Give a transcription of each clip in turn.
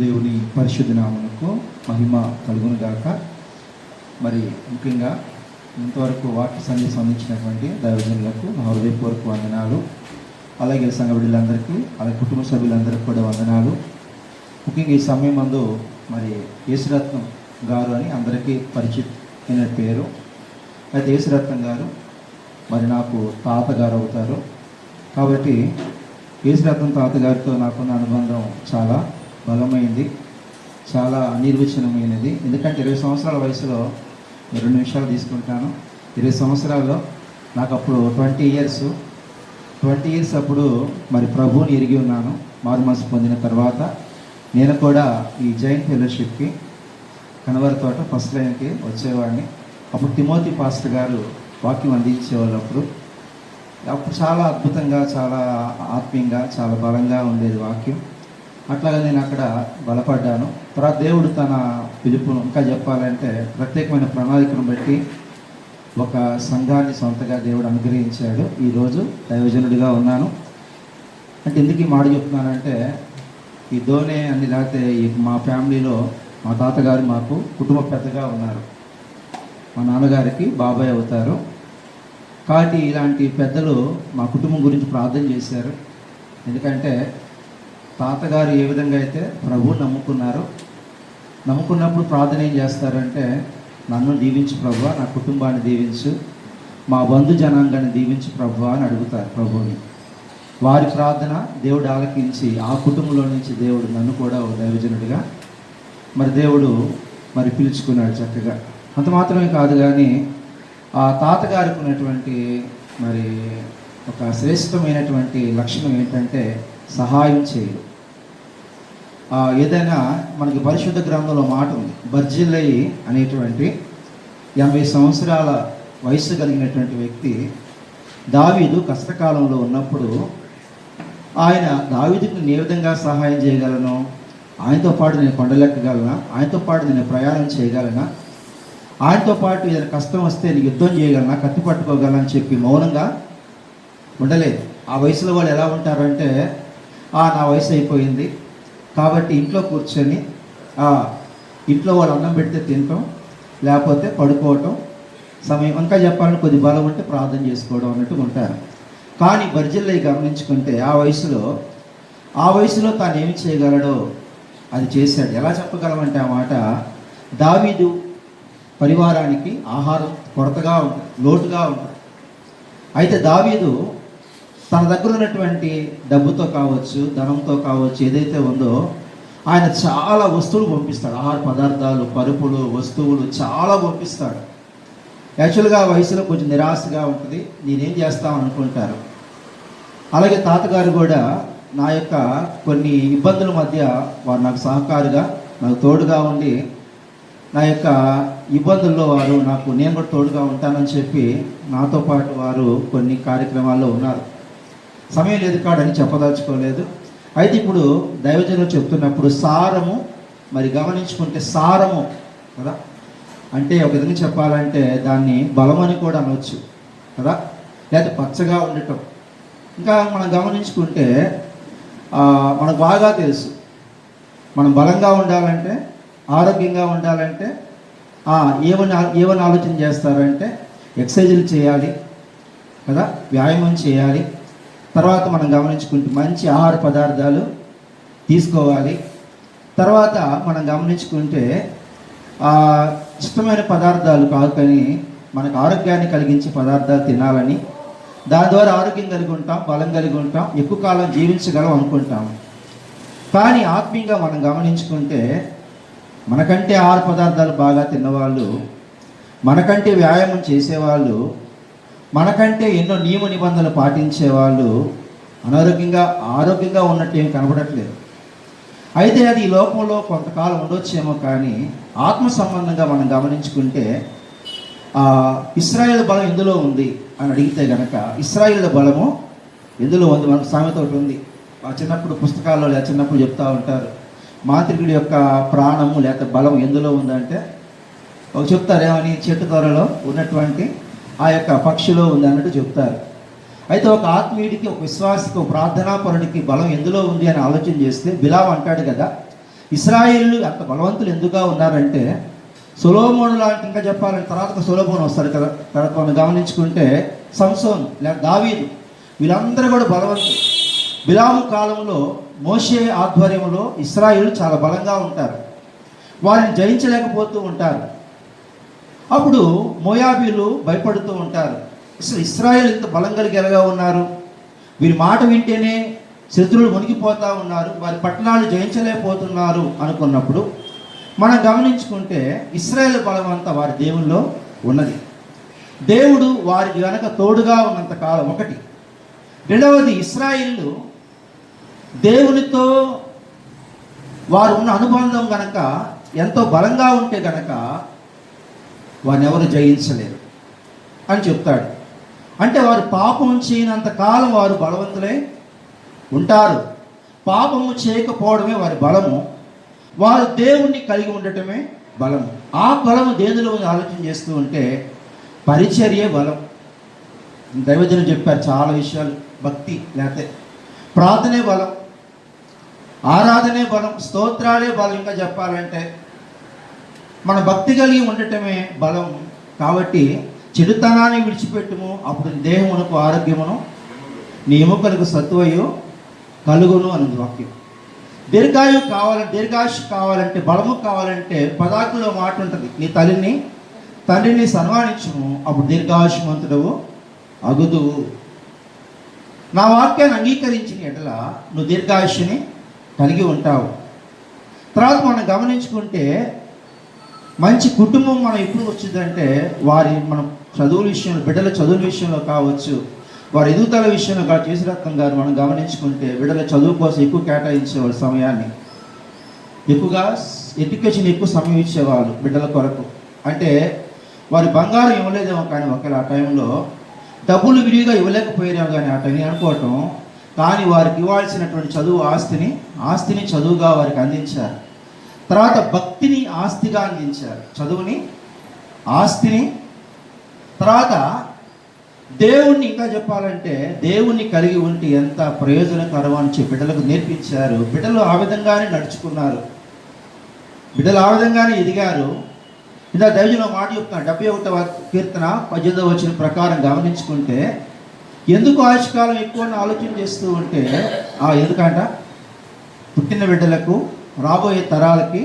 దేవుని పరిశుద్ధ నామమునకు మహిమ కలుగును గాక. మరి ముఖ్యంగా ఇంతవరకు వాక్య సందేశం అందించినటువంటి దైవజనులకు నా హృదయపూర్వక వందనాలు. అలాగే సంఘ బిడ్డలందరికీ, అలాగే కుటుంబ సభ్యులందరికీ కూడా వందనాలు. ముఖ్యంగా ఈ సమయం మందు మరి యేసురత్నం గారు అని అందరికీ పరిచితమైన పేరు. అయితే యేసురత్నం గారు మరి నాకు తాతగారు అవుతారు. కాబట్టి యేసురత్నం తాతగారితో నాకున్న అనుబంధం చాలా బలమైంది, చాలా అనిర్వచనమైనది. ఎందుకంటే 20 సంవత్సరాల వయసులో 2 నిమిషాలు తీసుకుంటాను. 20 సంవత్సరాల్లో నాకు అప్పుడు 20 ఇయర్స్ అప్పుడు మరి ప్రభువుని ఎరిగి ఉన్నాను. మారు మనసు పొందిన తర్వాత నేను కూడా ఈ జైన్ ఫెలోషిప్కి కనవరి తోట ఫస్ట్ లైన్కి వచ్చేవాడిని. అప్పుడు తిమోతి పాస్టర్ గారు వాక్యం అందించేవాళ్ళు. అప్పుడు చాలా అద్భుతంగా, చాలా ఆత్మీయంగా, చాలా బలంగా ఉండేది వాక్యం. అట్లాగా నేను అక్కడ బలపడ్డాను. తర్వాత దేవుడు తన పిలుపును, ఇంకా చెప్పాలంటే ప్రత్యేకమైన ప్రణాళికను బట్టి ఒక సంఘాన్ని సొంతగా దేవుడు అనుగ్రహించాడు. ఈరోజు దైవజనుడిగా ఉన్నాను. అంటే ఎందుకు ఈ మాట చెప్తున్నానంటే, ఈ ధోనే అని లేకపోతే మా ఫ్యామిలీలో మా తాతగారు మాకు కుటుంబ పెద్దగా ఉన్నారు. మా నాన్నగారికి బాబాయ్ అవుతారు. కాబట్టి ఇలాంటి పెద్దలు మా కుటుంబం గురించి ప్రార్థన చేశారు. ఎందుకంటే తాతగారు ఏ విధంగా అయితే ప్రభువు నమ్ముకున్నప్పుడు ప్రార్థన ఏం చేస్తారంటే, నన్ను దీవించు ప్రభువా, నా కుటుంబాన్ని దీవించు, మా బంధు జనాంగాన్ని దీవించు ప్రభువా అని అడుగుతారు ప్రభువుని. వారి ప్రార్థన దేవుడు ఆలకించి ఆ కుటుంబంలో నుంచి దేవుడు నన్ను కూడా ఒక దైవజనుడిగా మరి దేవుడు మరి పిలుచుకున్నాడు చక్కగా. అంత మాత్రమే కాదు, కానీ ఆ తాతగారికి ఉన్నటువంటి మరి ఒక శ్రేష్టమైనటువంటి లక్షణం ఏంటంటే సహాయం చేయడం. ఏదైనా మనకి పరిశుద్ధ గ్రంథంలో మాట ఉంది. బర్జిల్లయి అనేటువంటి 80 సంవత్సరాల వయసు కలిగినటువంటి వ్యక్తి దావీదు కష్టకాలంలో ఉన్నప్పుడు ఆయన దావీదుకి నేను ఏ విధంగా సహాయం చేయగలను, ఆయనతో పాటు నేను కొండలెక్కగలనా, ఆయనతో పాటు నేను ప్రయాణం చేయగలనా, ఆయనతో పాటు ఏదైనా కష్టం వస్తే నేను యుద్ధం చేయగలనా, కత్తి పట్టుకోగలనా అని చెప్పి మౌనంగా ఉండలేదు. ఆ వయసులో వాళ్ళు ఎలా ఉంటారంటే, నా వయసు అయిపోయింది కాబట్టి ఇంట్లో కూర్చొని ఇంట్లో వాళ్ళు అన్నం పెడితే తినటం, లేకపోతే పడుకోవటం, సమయం ఇంకా చెప్పాలని కొద్ది బలం ఉంటే ప్రార్థన చేసుకోవడం అన్నట్టు ఉంటారు. కానీ బర్జిల్లయి గమనించుకుంటే ఆ వయసులో తాను ఏమి చేయగలడో అది చేశాడు. ఎలా చెప్పగలమంటే ఆ మాట, దావీదు పరివారానికి ఆహారం కొరతగా ఉంటుంది, లోటుగా ఉంటుంది. అయితే దావీదు తన దగ్గర ఉన్నటువంటి డబ్బుతో కావచ్చు, ధనంతో కావచ్చు, ఏదైతే ఉందో ఆయన చాలా వస్తువులు పంపిస్తాడు. ఆహార పదార్థాలు, పరుపులు, వస్తువులు చాలా పంపిస్తాడు. యాక్చువల్గా ఆ వయసులో కొంచెం నిరాశగా ఉంటుంది, నేనేం చేస్తామని అనుకుంటారు. అలాగే తాతగారు కూడా నా యొక్క కొన్ని ఇబ్బందుల మధ్య వారు నాకు సహకారుగా, నాకు తోడుగా ఉండి, నా యొక్క ఇబ్బందుల్లో నేను కూడా తోడుగా ఉంటానని చెప్పి నాతో పాటు వారు కొన్ని కార్యక్రమాల్లో ఉన్నారు. సమయం లేదు కాడని చెప్పదలుచుకోలేదు. అయితే ఇప్పుడు దైవజనులు చెప్తున్నప్పుడు సారము మరి గమనించుకుంటే, సారము కదా అంటే ఒక విధంగా చెప్పాలంటే దాన్ని బలమని కూడా అనవచ్చు కదా, లేదా పచ్చగా ఉండటం. ఇంకా మనం గమనించుకుంటే మనకు బాగా తెలుసు, మనం బలంగా ఉండాలంటే, ఆరోగ్యంగా ఉండాలంటే ఏమని ఆలోచన చేస్తారంటే ఎక్సర్సైజులు చేయాలి కదా, వ్యాయామం చేయాలి. తర్వాత మనం గమనించుకుంటే మంచి ఆహార పదార్థాలు తీసుకోవాలి. తర్వాత మనం గమనించుకుంటే ఇష్టమైన పదార్థాలు కాదు, కానీ మనకు ఆరోగ్యాన్ని కలిగించే పదార్థాలు తినాలని, దాని ద్వారా ఆరోగ్యం కలిగి ఉంటాం, బలం కలిగి ఉంటాం, ఎక్కువ కాలం జీవించగలం అనుకుంటాం. కానీ ఆత్మీయంగా మనం గమనించుకుంటే మనకంటే ఆహార పదార్థాలు బాగా తిన్నవాళ్ళు, మనకంటే వ్యాయామం చేసేవాళ్ళు, మనకంటే ఎన్నో నియమ నిబంధనలు పాటించేవాళ్ళు ఆరోగ్యంగా ఉన్నట్టు ఏమి కనబడట్లేదు. అయితే అది ఈ లోకంలో కొంతకాలం ఉండొచ్చేమో, కానీ ఆత్మ సంబంధంగా మనం గమనించుకుంటే ఇశ్రాయేలు బలం ఎందులో ఉంది అని అడిగితే కనుక, ఇశ్రాయేలు బలము ఎందులో ఉంది? మనకు సామెత ఒకటి ఉంది, చిన్నప్పుడు పుస్తకాల్లో లేదా చిన్నప్పుడు చెప్తూ ఉంటారు, మాంత్రికుడి యొక్క ప్రాణము లేకపోతే బలం ఎందులో ఉందంటే ఒక చెప్తారు, ఏమని, చెట్టు త్వరలో ఉన్నటువంటి ఆ యొక్క పక్షిలో ఉంది అన్నట్టు చెప్తారు. అయితే ఒక ఆత్మీయుడికి, ఒక విశ్వాసికి, ఒక ప్రార్థనాపరుడికి బలం ఎందులో ఉంది అని ఆలోచన చేస్తే బిలాం అంటాడు కదా, ఇశ్రాయేలు అంత బలవంతులు ఎందుకుగా ఉన్నారంటే సొలొమోను లాంటి, ఇంకా చెప్పాలంటే తర్వాత సొలొమోను వస్తారు కదా, తర్వాత మనం గమనించుకుంటే సంసోన్ లేక దావీదు, వీళ్ళందరూ కూడా బలవంతులు. బిలాము కాలంలో మోషే ఆధ్వర్యంలో ఇశ్రాయేలు చాలా బలంగా ఉంటారు, వారిని జయించలేకపోతూ ఉంటారు. అప్పుడు మోయాబీలు భయపడుతూ ఉంటారు, అసలు ఇశ్రాయేలు ఇంత బలం కలిగి ఎలాగా ఉన్నారు, వీరి మాట వింటేనే శత్రువులు మునిగిపోతూ ఉన్నారు, వారి పట్టణాలు జయించలేకపోతున్నారు అనుకున్నప్పుడు మనం గమనించుకుంటే ఇశ్రాయేలు బలం అంతా వారి దేవుల్లో ఉన్నది. దేవుడు వారికి గనక తోడుగా ఉన్నంత కాలం ఒకటి. రెండవది, ఇశ్రాయేలు దేవునితో వారు ఉన్న అనుబంధం గనక ఎంతో బలంగా ఉంటే గనక వారిని ఎవరు జయించలేరు అని చెప్తాడు. అంటే వారు పాపం చేయనంత కాలం వారు బలవంతులై ఉంటారు. పాపము చేయకపోవడమే వారి బలము, వారు దేవుణ్ణి కలిగి ఉండటమే బలము. ఆ బలము దేనిలో ఆలోచన చేస్తూ ఉంటే పరిచర్యే బలం. దైవజనం చెప్పారు చాలా విషయాలు, భక్తి లేకపోతే ప్రార్థనే బలం, ఆరాధనే బలం, స్తోత్రాలే బలం. ఇంకా చెప్పాలంటే మన భక్తి కలిగి ఉండటమే బలం. కాబట్టి చెడుతనాన్ని విడిచిపెట్టుము, అప్పుడు దేహమునకు ఆరోగ్యమును నీ ఎముకలకు సత్వయు కలుగును అన్నది వాక్యం. దీర్ఘాయుష్ కావాలంటే, బలము కావాలంటే పదాకులో మాట ఉంటుంది, నీ తండ్రిని సన్మానించుము, అప్పుడు దీర్ఘాయుష్మంతుడవు అగుదువు. నా వాక్యాన్ని అంగీకరించిన ఎడల నువ్వు దీర్ఘాయుష్ని కలిగి ఉంటావు. తర్వాత మనం గమనించుకుంటే మంచి కుటుంబం మనం ఎప్పుడు వచ్చిందంటే మనం చదువుల విషయంలో, బిడ్డల చదువుల విషయంలో కావచ్చు, వారి ఎదుగుదల విషయంలో కేశరత్నం గారు మనం గమనించుకుంటే బిడ్డల చదువు కోసం ఎక్కువ కేటాయించేవాళ్ళు సమయాన్ని, ఎక్కువగా ఎడ్యుకేషన్ ఎక్కువ సమయం ఇచ్చేవాళ్ళు బిడ్డల కొరకు. అంటే వారి బంగారం ఇవ్వలేదేమో కానీ ఒకవేళ ఆ టైంలో డబ్బులు విరివిగా ఇవ్వలేకపోయారేమో కానీ ఆ టైం అనుకోవటం, కానీ వారికి ఇవ్వాల్సినటువంటి ఆస్తిని చదువుగా వారికి అందించారు. తర్వాత భక్తిని ఆస్తిగా అందించారు, చదువుని ఆస్తిని. తర్వాత దేవుణ్ణి, ఇంకా చెప్పాలంటే దేవుణ్ణి కలిగి ఉంటే ఎంత ప్రయోజనకరం అని బిడ్డలకు నేర్పించారు. బిడ్డలు ఆ విధంగానే నడుచుకున్నారు, బిడ్డలు ఆ విధంగానే ఎదిగారు. ఇలా దైవజనం మాట చెప్తున్నా, 71వ కీర్తన 18వ వచనం ప్రకారం గమనించుకుంటే ఎందుకు ఆయుష్కాలం ఎక్కువ ఆలోచన చేస్తూ ఉంటే ఎందుకంట పుట్టిన బిడ్డలకు, రాబోయే తరాలకి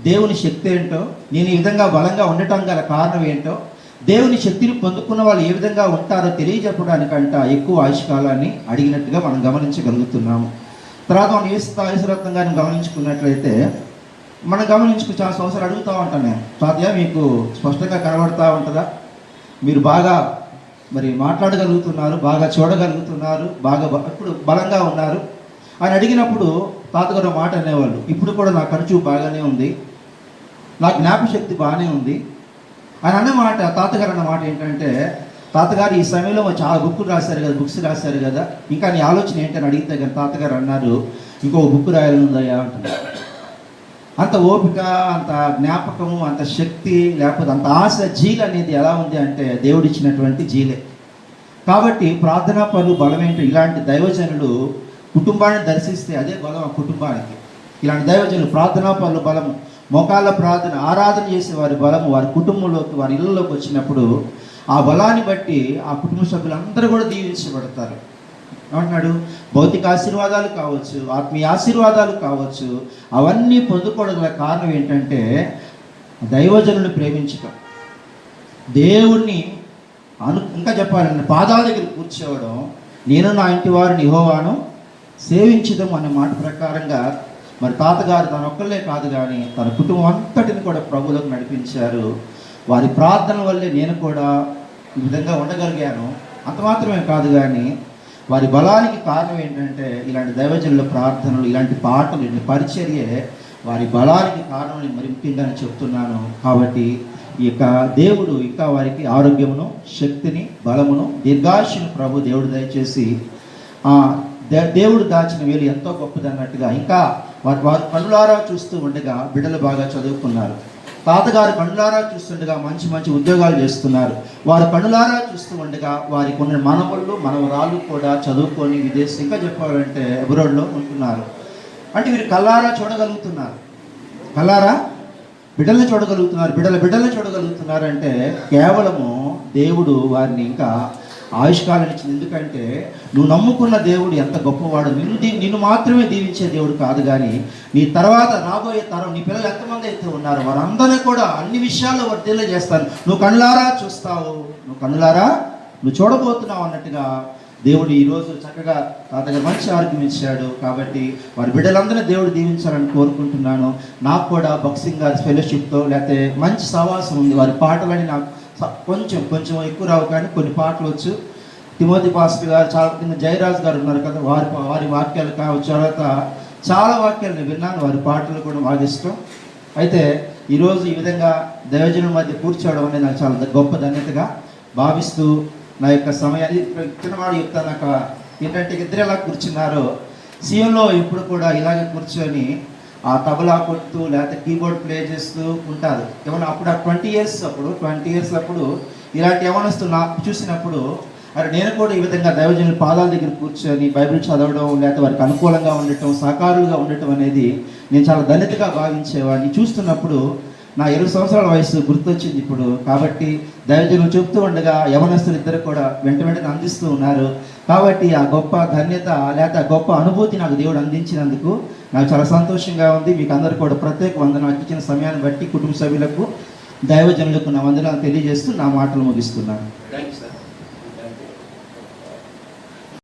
దేవుని శక్తి ఏంటో, నేను ఈ విధంగా బలంగా ఉండటం గల కారణం ఏంటో, దేవుని శక్తిని పొందుకున్న వాళ్ళు ఏ విధంగా ఉంటారో తెలియజెప్పడానికంట ఎక్కువ ఆయుష్కాలాన్ని అడిగినట్టుగా మనం గమనించగలుగుతున్నాము. తర్వాత మనం యేసురత్నం గారిని గమనించుకున్నట్లయితే మనం చాలా సంవత్సరాలు అడుగుతూ ఉంటాను నేను, తాతయ్య మీకు స్పష్టంగా కనబడుతూ ఉంటుందా, మీరు బాగా మరి మాట్లాడగలుగుతున్నారు, బాగా చూడగలుగుతున్నారు, బాగా ఇప్పుడు బలంగా ఉన్నారు అని అడిగినప్పుడు తాతగారు మాట అనేవాళ్ళు, ఇప్పుడు కూడా నా ఖర్చు బాగానే ఉంది, నా జ్ఞాపశక్తి బాగానే ఉంది అని అన్నమాట. తాతగారు అన్న మాట ఏంటంటే, తాతగారు ఈ సమయంలో చాలా బుక్స్ రాశారు కదా, ఇంకా నీ ఆలోచన ఏంటని అడిగితే కానీ తాతగారు అన్నారు, ఇంకో బుక్ రాయాలని ఉందయ్యా అంటున్నారు. అంత ఓపిక, అంత జ్ఞాపకము, అంత శక్తి, లేకపోతే అంత ఆశ, జీలు అనేది ఎలా ఉంది అంటే దేవుడిచ్చినటువంటి జీలే. కాబట్టి ప్రార్థనా పనులు బలమేంటో, ఇలాంటి దైవజనులు కుటుంబాన్ని దర్శిస్తే అదే బలం ఆ కుటుంబానికి. ఇలాంటి దైవజనులు ప్రార్థనా పనులు బలము, మోకాళ్ళ ప్రార్థన, ఆరాధన చేసే వారి బలము వారి కుటుంబంలోకి, వారి ఇళ్ళలోకి వచ్చినప్పుడు ఆ బలాన్ని బట్టి ఆ కుటుంబ సభ్యులందరూ కూడా దీవించబడతారు. ఏమంటున్నాడు, భౌతిక ఆశీర్వాదాలు కావచ్చు, ఆత్మీయ ఆశీర్వాదాలు కావచ్చు, అవన్నీ పొందుకోవడం గల కారణం ఏంటంటే దైవజనుని ప్రేమించటం, దేవుణ్ణి ఇంకా చెప్పాలంటే పాదాల దగ్గర కూర్చోవడం, నేను నా ఇంటి వారిని యెహోవాను సేవించడం అనే మాట ప్రకారంగా మరి తాతగారు తన ఒక్కళ్ళే కాదు కానీ తన కుటుంబం అంతటిని కూడా ప్రభువులకు నడిపించారు. వారి ప్రార్థన వల్లే నేను కూడా ఈ విధంగా ఉండగలిగాను. అంత మాత్రమే కాదు కానీ వారి బలానికి కారణం ఏంటంటే ఇలాంటి దైవజనుల ప్రార్థనలు, ఇలాంటి పాటలు, ఇలాంటి పరిచర్యే వారి బలానికి కారణం మరి ముఖ్యంగా చెప్తున్నాను. కాబట్టి ఈ యొక్క దేవుడు ఇంకా వారికి ఆరోగ్యమును, శక్తిని, బలమును, దీర్ఘాయుష్ను ప్రభు దేవుడు దయచేసి దేవుడు దాచిన వేలు ఎంతో గొప్పది అన్నట్టుగా ఇంకా వారు కళ్ళారా చూస్తూ ఉండగా బిడ్డలు బాగా చదువుకున్నారు. తాతగారు కళ్ళారా చూస్తుండగా మంచి మంచి ఉద్యోగాలు చేస్తున్నారు. వారు కళ్ళారా చూస్తూ ఉండగా వారికి ఉన్న మనవళ్ళు, మనవరాళ్ళు కూడా చదువుకొని విదేశీ, ఇంకా చెప్పాలంటే అబ్రాడ్లో ఉంటున్నారు. అంటే వీరు కల్లారా చూడగలుగుతున్నారు, కల్లారా బిడ్డల్ని చూడగలుగుతున్నారు, బిడ్డల్ని చూడగలుగుతున్నారు. అంటే కేవలము దేవుడు వారిని ఇంకా ఆయుష్కాలం ఇచ్చింది. ఎందుకంటే నువ్వు నమ్ముకున్న దేవుడు ఎంత గొప్పవాడు. నిన్ను మాత్రమే దీవించే దేవుడు కాదు, కానీ నీ తర్వాత రాబోయే తరం, నీ పిల్లలు ఎంతమంది అయితే ఉన్నారు వారందరినీ కూడా అన్ని విషయాల్లో వర్ధిల్ల చేస్తాను. నువ్వు కళ్ళారా చూస్తావు, నువ్వు చూడబోతున్నావు అన్నట్టుగా దేవుడు ఈరోజు చక్కగా తాతగారు మంచి ఆరోగ్యం ఇచ్చాడు. కాబట్టి వారి బిడ్డలందరినీ దేవుడు దీవించాలని కోరుకుంటున్నాను. నాకు కూడా బాక్సింగ్ గారి ఫెలోషిప్తో లేకపోతే మంచి సహవాసం ఉంది. వారి పాటలని నాకు కొంచెం ఎక్కువ రావు, కానీ కొన్ని పాటలు వచ్చు. తిమోతి పాస్టర్ గారు, చాలా కింద జయరాజ్ గారు ఉన్నారు కదా, వారి వాక్యాలు కావచ్చు, తర్వాత చాలా వాక్యాలు నేను విన్నాను. వారి పాటలు కూడా బాగా ఇష్టం. అయితే ఈరోజు ఈ విధంగా దైవజనుల మధ్య కూర్చోవడం అనేది నాకు చాలా గొప్ప ధన్యతగా భావిస్తూ నా యొక్క సమయాన్ని చిన్నవాడు చెప్తాను. నాకు ఏంటంటే ఇద్దరు ఎలా కూర్చున్నారో సీఎంలో ఎప్పుడు కూడా ఇలాగే కూర్చొని ఆ తబలా కొడుతూ లేకపోతే కీబోర్డ్ ప్లే చేస్తూ ఉంటారు. ఏమన్నా అప్పుడు 20 ఇయర్స్ అప్పుడు ఇలాంటి యవనస్తులు నాకు చూసినప్పుడు, అరే నేను కూడా ఈ విధంగా దైవజనుల పాదాల దగ్గర కూర్చొని బైబిల్ చదవడం, లేకపోతే వారికి అనుకూలంగా ఉండటం, సహకారులుగా ఉండటం అనేది నేను చాలా ధన్యతగా భావించేవాడిని. చూస్తున్నప్పుడు నా 20 సంవత్సరాల వయసు గుర్తొచ్చింది ఇప్పుడు. కాబట్టి దైవజనులు చెప్తూ ఉండగా యవనస్తులు ఇద్దరు కూడా వెంటనే అందిస్తూ ఉన్నారు. కాబట్టి ఆ గొప్ప ధన్యత లేకపోతే ఆ గొప్ప అనుభూతి నాకు దేవుడు అందించినందుకు నాకు చాలా సంతోషంగా ఉంది. మీకు అందరూ కూడా ప్రత్యేక వందనాలు. ఇచ్చిన సమయాన్ని బట్టి కుటుంబ సభ్యులకు, దైవజనులకు నా వందనాలు తెలియజేస్తూ నా మాటలు ముగిస్తున్నాను.